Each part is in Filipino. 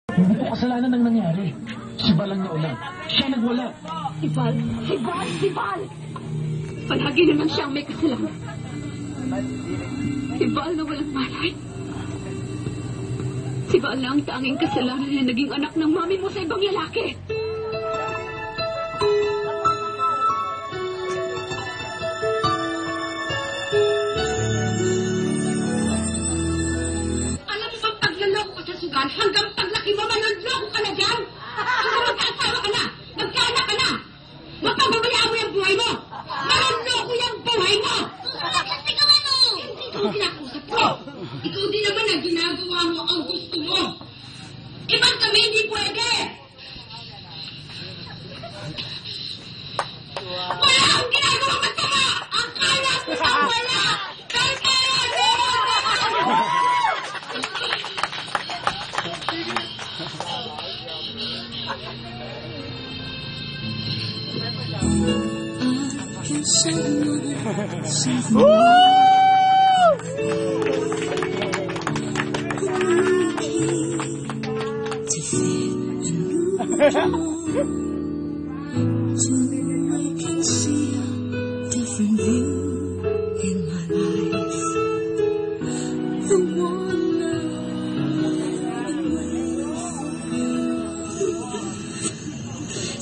Hindi ko kasalanan ng nangyari. Si Val ang nauna. Siya nagwala. Si Val! Si Val! Si Val! Palagi naman siyang may kasalanan. Si Val na walang malay. Si Val na ang tanging kasalanan na naging anak ng mami mo sa ibang lalaki. Alam mo bang paglaloko ko sa sugal hanggang paglaki mo manloloko ka na dyan? Hanggang magkaasawa ka na, magkaanak ka na. Mapababayaan mo yung buhay mo. Manloloko yung buhay mo. Kasi ka ano? Hindi ko kinakusap ko. Ikaw din naman na ginagawa mo ang gusto mo. Ibang kami hindi pwede. Wala akong ginagawa masama. Ang kaya ko sa wala. Kasi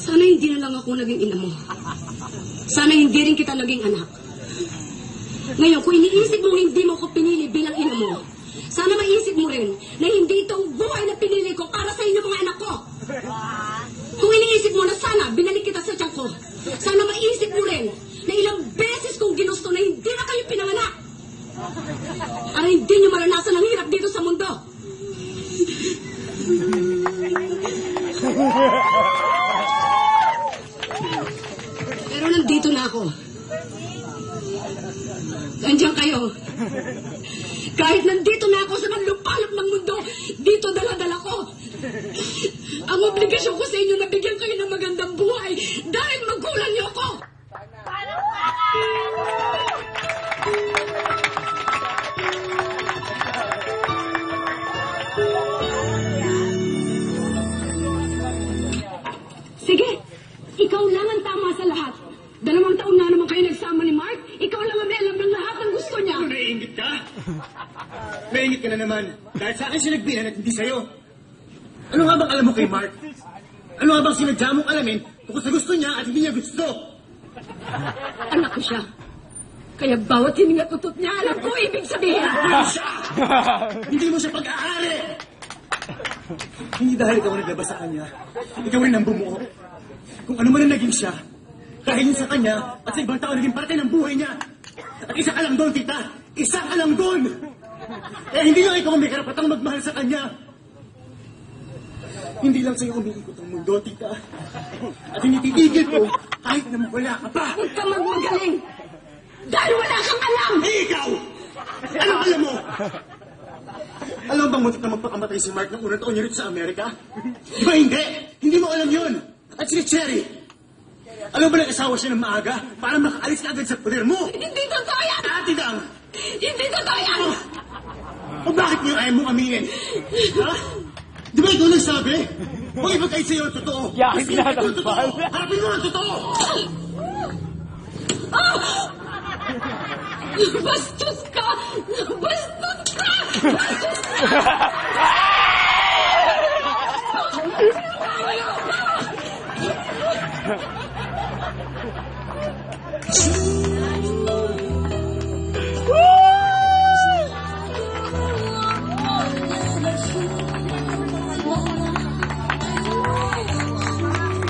sana hindi na lang ako naging ina mo. Sana hindi rin kita naging anak. Ngayon, kung iniisip mo hindi mo ko pinili bilang ina mo, sana maisip mo rin na hindi itong buhay na pinili ko para sa inyo mga anak ko. Kung iniisip mo na sana binalik kita sa tiyan ko, sana maisip mo rin na ilang beses kong ginusto na hindi na kayo pinanganak. Para hindi nyo maranasan ang hirap dito sa mundo. Pero nandito na ako. Nandiyan kayo. Kahit nandito na ako sa manlupalop ng mundo, dito dala-dala ko. Ang obligasyon ko sa inyo na bigyan kayo ng magandang buhay dahil magulang niyo ako. Sige, ikaw lang ang tama sa lahat. 2 taon na naman kayo nagsama ni Mark. Ikaw lang ang may alam ng lahat ng gusto niya. Naiingit ka? Naiingit ka na naman. Dahil sa akin siya nagbihan at hindi sa'yo. Ano nga bang alam mo kay Mark? Ano nga bang sinadya mong alamin kung sa gusto niya at hindi niya gusto? Anak ko siya. Kaya bawat hininga tutot niya, alam ko ibig sabihin. Hindi siya! Hindi mo siya pag-aari! Hindi dahil ikaw ang naglabas sa kanya, ikaw rin ang bumuo. Kung ano man ang naging siya, dahil yun sa kanya at sa ibang tao naging parte ng buhay niya. At isa ka lang doon, tita! Isa ka lang doon! Kaya hindi lang ikaw ang may karapatang magmahal sa kanya. Hindi lang sa'yo umiikot ang mundo, tita. At tinitigil ko kahit na wala ka pa. Huwag ka magmagaling! Dahil wala kang alam! Eh, ikaw! Anong alam mo? Alam mo bang muntik na magpakamatay si Mark ng unang taon niya rito sa Amerika? Di ba hindi? Hindi mo alam yun! At si Cherry, alam ba nag-asawa siya ng maaga para makaalis ka agad sa poder mo? Hindi totoo yan! Ate Dang! Hindi totoo yan! O bakit niyo ayaw mong aminin? Ha? Di ba ikaw nagsabi? Huwag ipagkait sa'yo ang totoo. Yakin Kasi na ito ang ng totoo. Harapin mo ang totoo! Bastos ka! Bastos ka! Bastos ka!